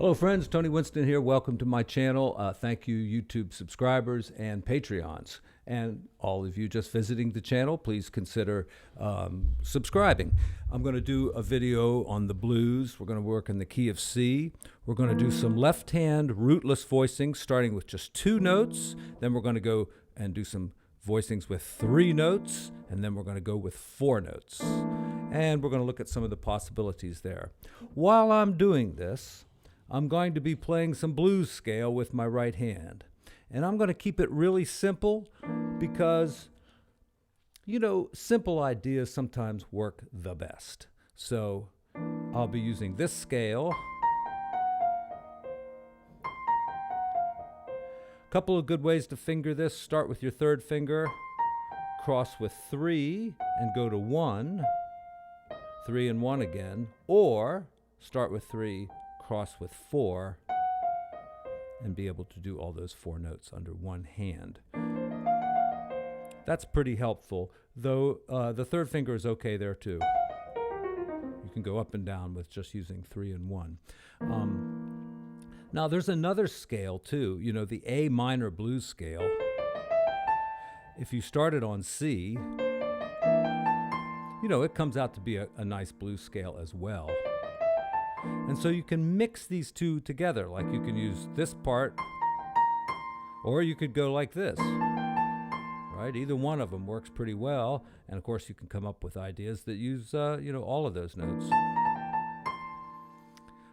Hello friends, Tony Winston here. Welcome to my channel. Thank you YouTube subscribers and Patreons. And all of you just visiting the channel, please consider subscribing. I'm going to do a video on the blues. We're going to work in the key of C. We're going to do some left-hand rootless voicings starting with just 2 notes. Then we're going to go and do some voicings with 3 notes. And then we're going to go with 4 notes. And we're going to look at some of the possibilities there. While I'm doing this, I'm going to be playing some blues scale with my right hand. And I'm going to keep it really simple because, you know, simple ideas sometimes work the best. So I'll be using this scale. A couple of good ways to finger this. Start with your 3rd finger, cross with 3 and go to 1, 3 and 1 again, or start with 3, cross with 4, and be able to do all those 4 notes under one hand. That's pretty helpful, though the 3rd finger is okay there too. You can go up and down with just using 3 and 1. Now there's another scale too, you know, the A minor blues scale. If you started on C, you know, it comes out to be a nice blues scale as well. And so you can mix these two together, like you can use this part, or you could go like this, right? Either one of them works pretty well, and of course you can come up with ideas that use, you know, all of those notes.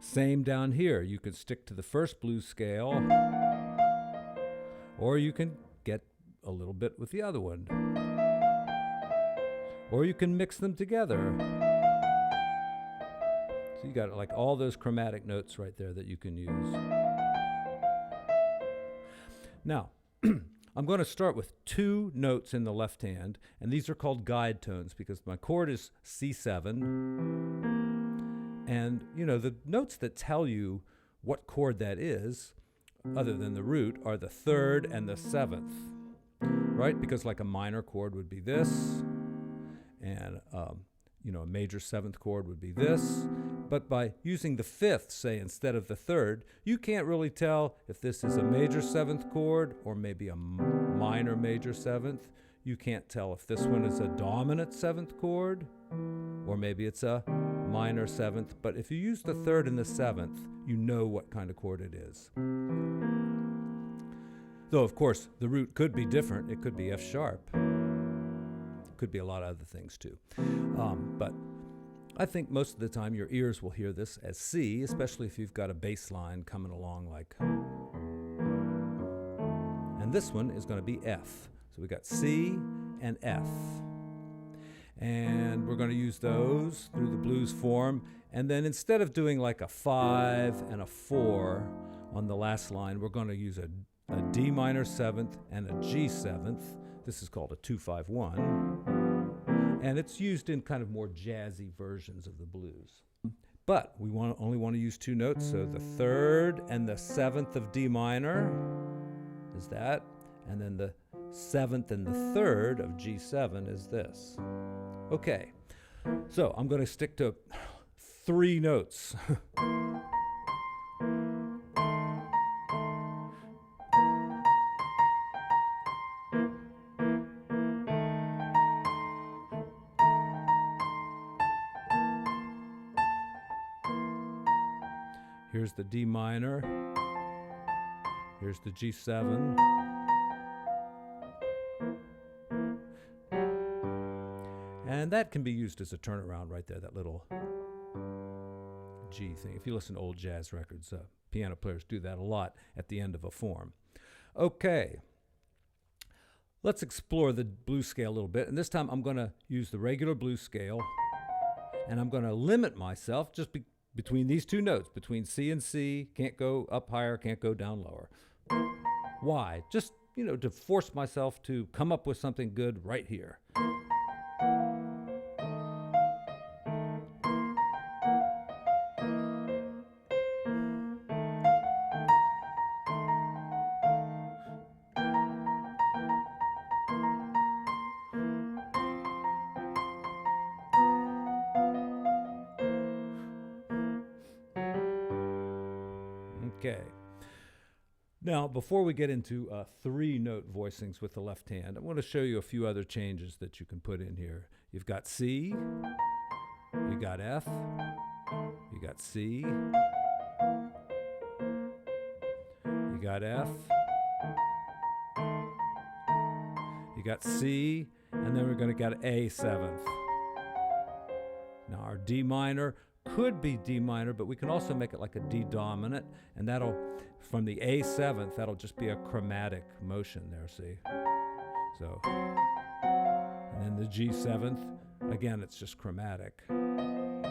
Same down here. You could stick to the first blues scale, or you can get a little bit with the other one, or you can mix them together. So you got like all those chromatic notes right there that you can use. Now, I'm going to start with 2 notes in the left hand, and these are called guide tones because my chord is C7. And, you know, the notes that tell you what chord that is, other than the root, are the 3rd and the 7th, right? Because like a minor chord would be this, and, you know, a major 7th chord would be this. But by using the 5th, say, instead of the 3rd, you can't really tell if this is a major 7th chord or maybe a minor major 7th. You can't tell if this one is a dominant 7th chord or maybe it's a minor 7th. But if you use the 3rd and the 7th, you know what kind of chord it is. Though, of course, the root could be different. It could be F sharp. It could be a lot of other things too. But I think most of the time your ears will hear this as C, especially if you've got a bass line coming along like. And this one is going to be F. So we got C and F. And we're going to use those through the blues form. And then instead of doing like a 5 and a 4 on the last line, we're going to use a D minor 7th and a G 7th. This is called a 2-5-1. And it's used in kind of more jazzy versions of the blues. But we only want to use 2 notes, so the 3rd and the 7th of D minor is that, and then the 7th and the 3rd of G7 is this. Okay, so I'm going to stick to 3 notes. Here's the D minor. Here's the G7. And that can be used as a turnaround right there, that little G thing. If you listen to old jazz records, piano players do that a lot at the end of a form. Okay. Let's explore the blues scale a little bit. And this time I'm going to use the regular blues scale. And I'm going to limit myself just between these 2 notes, between C and C. Can't go up higher, can't go down lower. Why? Just, you know, to force myself to come up with something good right here. Okay. Now, before we get into 3-note voicings with the left hand, I want to show you a few other changes that you can put in here. You've got C, you got F, you got C, you got F, you got C, and then we're going to get A seventh. Now our D minor could be D minor, but we can also make it like a D dominant, and that'll, from the A seventh, that'll just be a chromatic motion there, see? So, and then the G seventh, again, it's just chromatic. In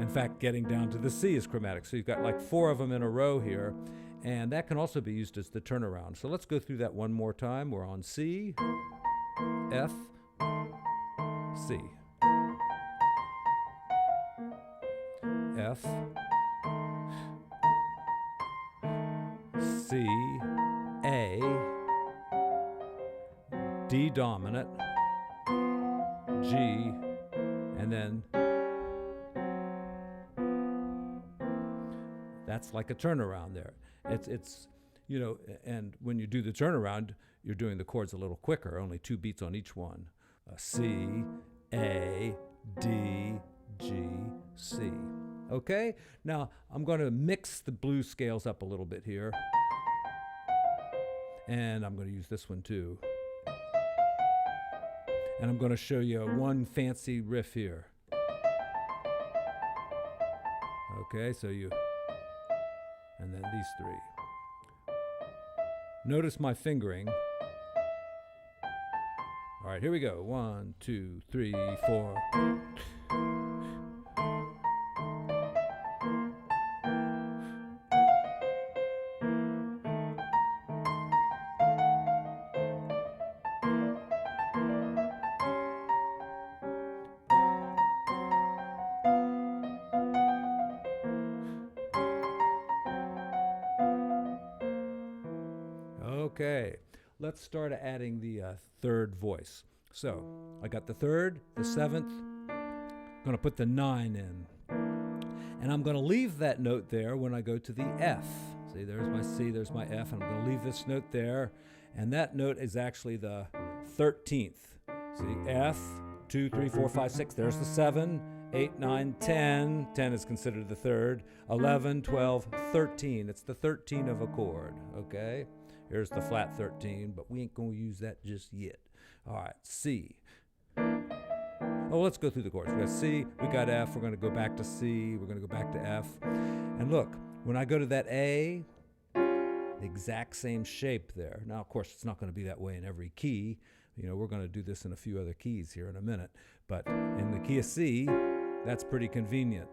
fact, getting down to the C is chromatic. So you've got like 4 of them in a row here, and that can also be used as the turnaround. So let's go through that one more time. We're on C, F, C. F, C, A, D dominant, G, and then that's like a turnaround there. It's you know, and when you do the turnaround, you're doing the chords a little quicker, only 2 beats on each one. C, A, D, G, C. Okay? Now, I'm going to mix the blues scales up a little bit here. And I'm going to use this one too. And I'm going to show you one fancy riff here. Okay, so you, and then these 3. Notice my fingering. All right, here we go. 1, 2, 3, 4. Okay, let's start adding the 3rd voice. So I got the 3rd, the 7th, I'm going to put the 9 in. And I'm going to leave that note there when I go to the F. See, there's my C, there's my F, and I'm going to leave this note there. And that note is actually the 13th. See, F, 2, 3, 4, 5, 6, there's the 7, 8, 9, 10. 10 is considered the 3rd. 11, 12, 13. It's the 13 of a chord, okay? Here's the flat 13, but we ain't going to use that just yet. All right, C. Oh, let's go through the chords. We got C, we got F, we're going to go back to C, we're going to go back to F. And look, when I go to that A, the exact same shape there. Now, of course, it's not going to be that way in every key. You know, we're going to do this in a few other keys here in a minute. But in the key of C, that's pretty convenient.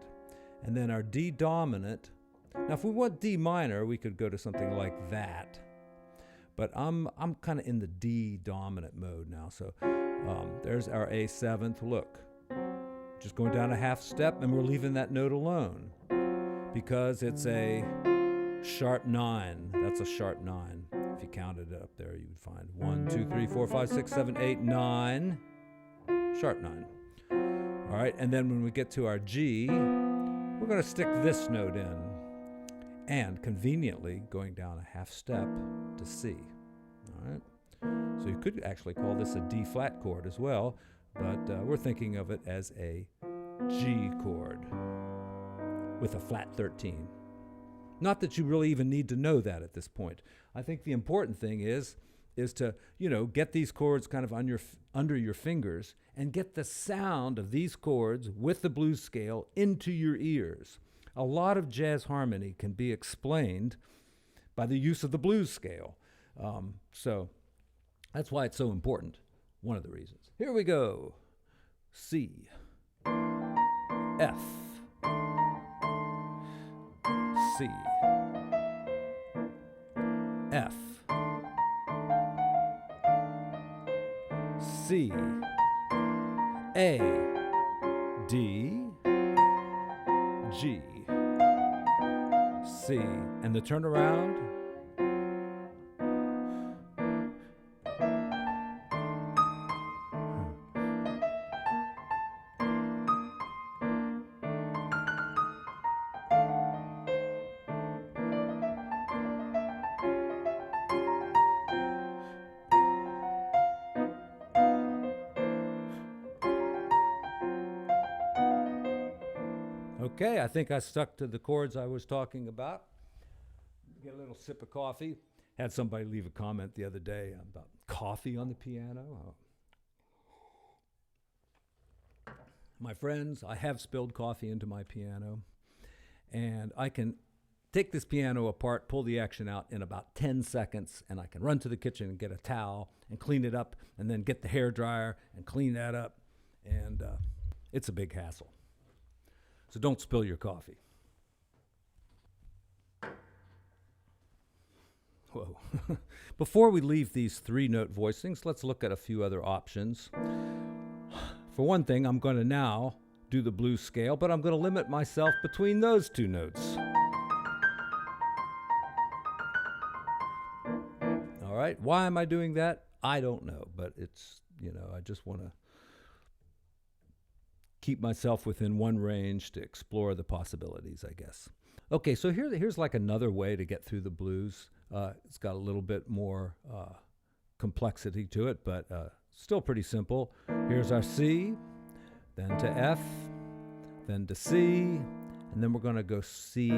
And then our D dominant. Now, if we want D minor, we could go to something like that. But I'm kind of in the D dominant mode now. So there's our A seventh. Look, just going down a half step, and we're leaving that note alone because it's a sharp 9. That's a sharp 9. If you counted it up there, you would find 1, 2, 3, 4, 5, 6, 7, 8, 9. Sharp 9. All right, and then when we get to our G, we're going to stick this note in. And conveniently going down a half step to C. All right. So you could actually call this a D flat chord as well, but we're thinking of it as a G chord with a flat 13. Not that you really even need to know that at this point. I think the important thing is to, you know, get these chords kind of under your fingers and get the sound of these chords with the blues scale into your ears. A lot of jazz harmony can be explained by the use of the blues scale. So that's why it's so important. One of the reasons. Here we go. C, F, C, F, C, A, D, G, C, and the turnaround. Okay, I think I stuck to the chords I was talking about. Get a little sip of coffee. Had somebody leave a comment the other day about coffee on the piano. My friends, I have spilled coffee into my piano, and I can take this piano apart, pull the action out in about 10 seconds, and I can run to the kitchen and get a towel and clean it up, and then get the hair dryer and clean that up, and it's a big hassle. So don't spill your coffee. Whoa. Before we leave these 3-note voicings, let's look at a few other options. For one thing, I'm going to now do the blues scale, but I'm going to limit myself between those 2 notes. All right, why am I doing that? I don't know, but it's, I just want to keep myself within one range to explore the possibilities, I guess. Okay, so here's like another way to get through the blues. It's got a little bit more complexity to it, but still pretty simple. Here's our C, then to F, then to C, and then we're going to go C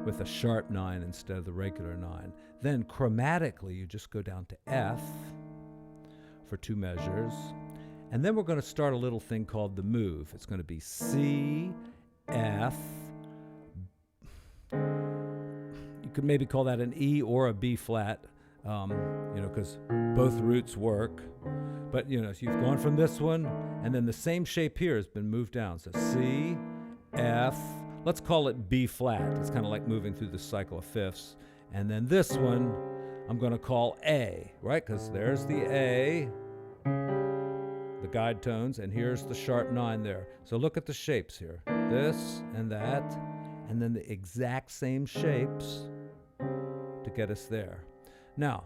with a sharp 9 instead of the regular 9. Then chromatically, you just go down to F for 2 measures. And then we're going to start a little thing called the move. It's going to be C, F. You could maybe call that an E or a B flat, because both roots work. But, so you've gone from this one, and then the same shape here has been moved down. So C, F, let's call it B flat. It's kind of like moving through the cycle of fifths. And then this one, I'm going to call A, right? Because there's the A, the guide tones, and here's the sharp 9 there. So look at the shapes here. This and that, and then the exact same shapes to get us there. Now,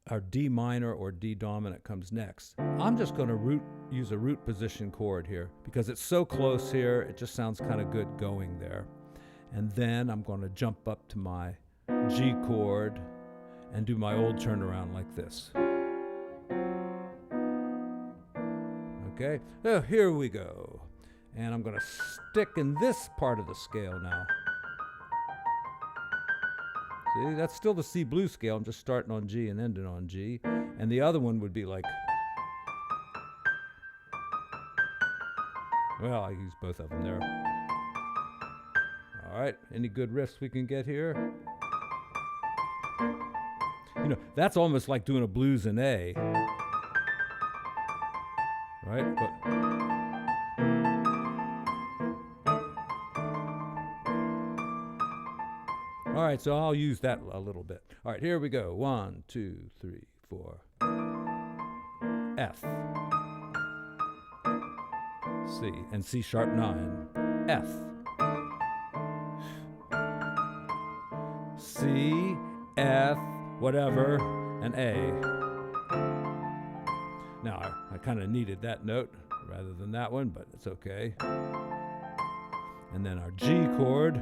our D minor or D dominant comes next. I'm just going to use a root position chord here because it's so close here, it just sounds kind of good going there. And then I'm going to jump up to my G chord and do my old turnaround like this. Okay, so here we go. And I'm going to stick in this part of the scale now. See, that's still the C blues scale. I'm just starting on G and ending on G. And the other one would be like, well, I use both of them there. All right, any good riffs we can get here? That's almost like doing a blues in A. Right? All right, so I'll use that a little bit. All right, here we go. 1, 2, 3, 4. F. C. And C sharp 9. F. C, F, whatever, and A. Now, I kind of needed that note rather than that one, but it's okay. And then our G chord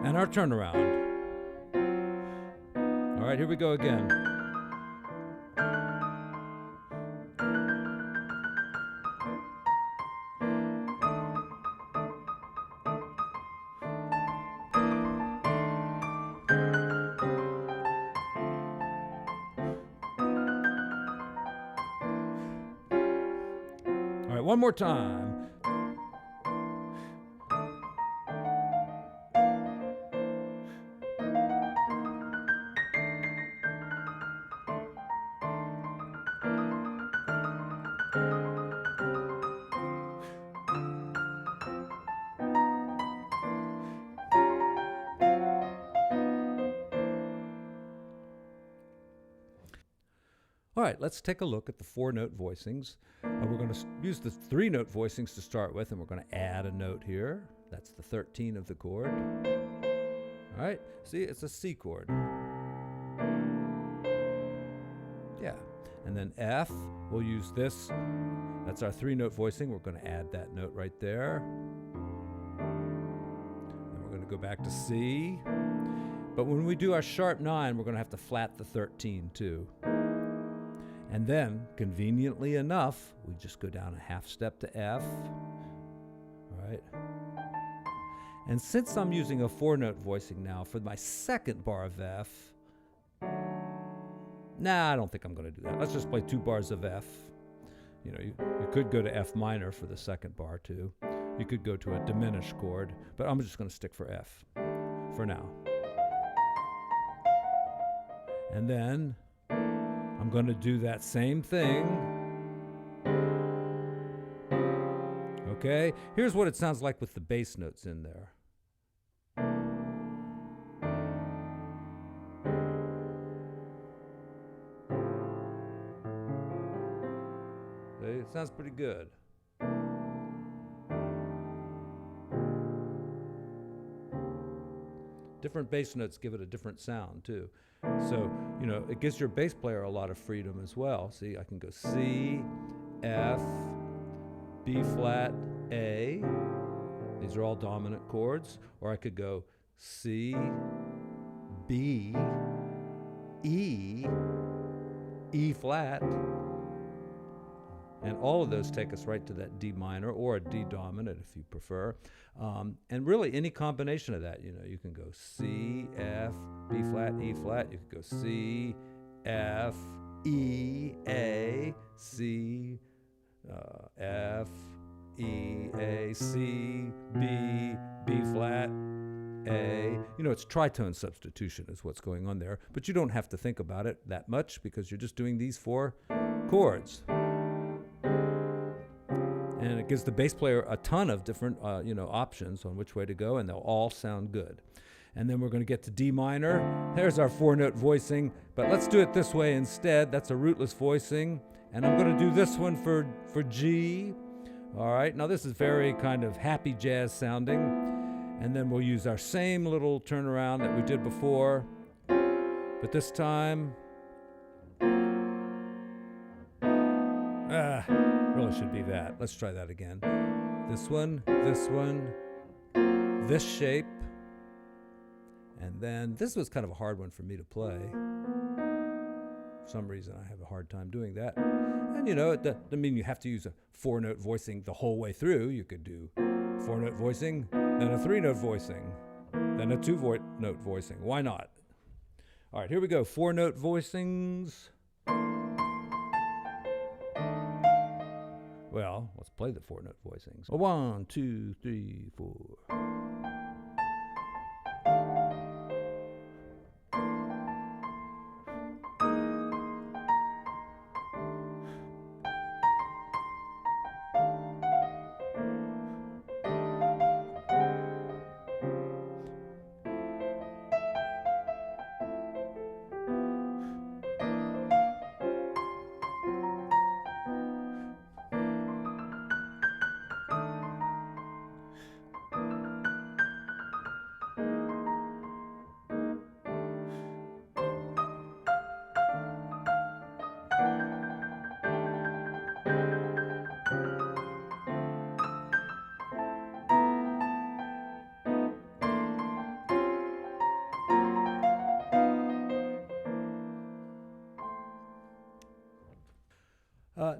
and our turnaround. All right, here we go again. All right, one more time. All right, let's take a look at the 4-note voicings. We're going to use the 3-note voicings to start with, and we're going to add a note here. That's the 13 of the chord. All right, see, it's a C chord. Yeah, and then F, we'll use this. That's our 3-note voicing. We're going to add that note right there. Then we're going to go back to C. But when we do our sharp 9, we're going to have to flat the 13 too. And then, conveniently enough, we just go down a half step to F, all right? And since I'm using a 4-note voicing now for my second bar of F, I don't think I'm going to do that. Let's just play 2 bars of F. You know, you could go to F minor for the second bar too. You could go to a diminished chord, but I'm just going to stick for F for now. And then I'm going to do that same thing. Okay, here's what it sounds like with the bass notes in there. See, it sounds pretty good. Different bass notes give it a different sound too. So, you know, it gives your bass player a lot of freedom as well. See, I can go C, F, B flat, A. These are all dominant chords. Or I could go C, B, E, E flat. And all of those take us right to that D minor or a D dominant if you prefer. And really any combination of that, you know, you can go C, F, B flat, E flat. You could go C, F, E, A, C, F, E, A, C, B, B flat, A. You know, it's tritone substitution is what's going on there. But you don't have to think about it that much because you're just doing these 4 chords. And it gives the bass player a ton of different options on which way to go, and they'll all sound good. And then we're going to get to D minor. There's our 4-note voicing, but let's do it this way instead. That's a rootless voicing. And I'm going to do this one for G. All right, now this is very kind of happy jazz sounding. And then we'll use our same little turnaround that we did before, but this time, really should be that. Let's try that again. This one, this shape, and then this was kind of a hard one for me to play. For some reason, I have a hard time doing that. And you know, it doesn't mean you have to use a 4-note voicing the whole way through. You could do 4-note voicing, then a 3-note voicing, then a 2-note voicing. Why not? All right, here we go. 4-note voicings. Well, let's play the 4-note voicings. 1, 2, 3, 4.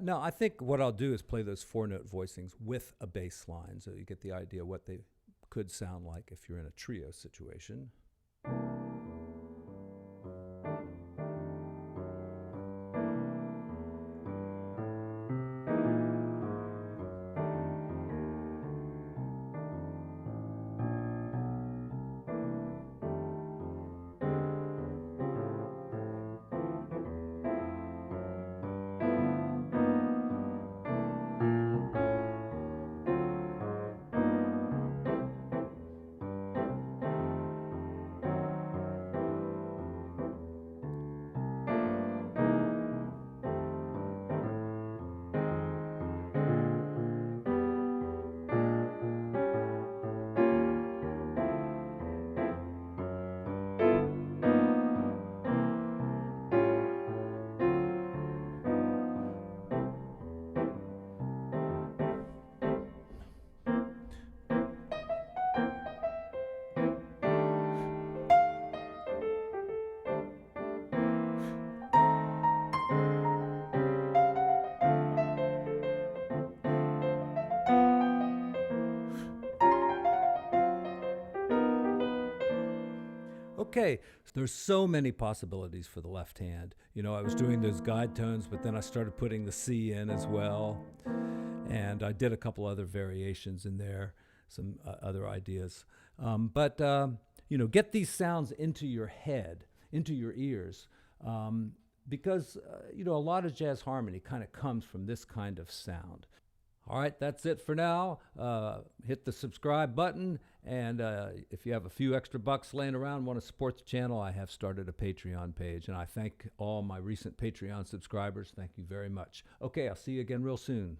No, I think what I'll do is play those 4-note voicings with a bass line, so you get the idea what they could sound like if you're in a trio situation. Okay, there's so many possibilities for the left hand. You know, I was doing those guide tones, but then I started putting the C in as well. And I did a couple other variations in there, some other ideas. You know, get these sounds into your head, into your ears, because, you know, a lot of jazz harmony kind of comes from this kind of sound. All right, that's it for now. Hit the subscribe button, and if you have a few extra bucks laying around, want to support the channel, I have started a Patreon page, and I thank all my recent Patreon subscribers. Thank you very much. Okay, I'll see you again real soon.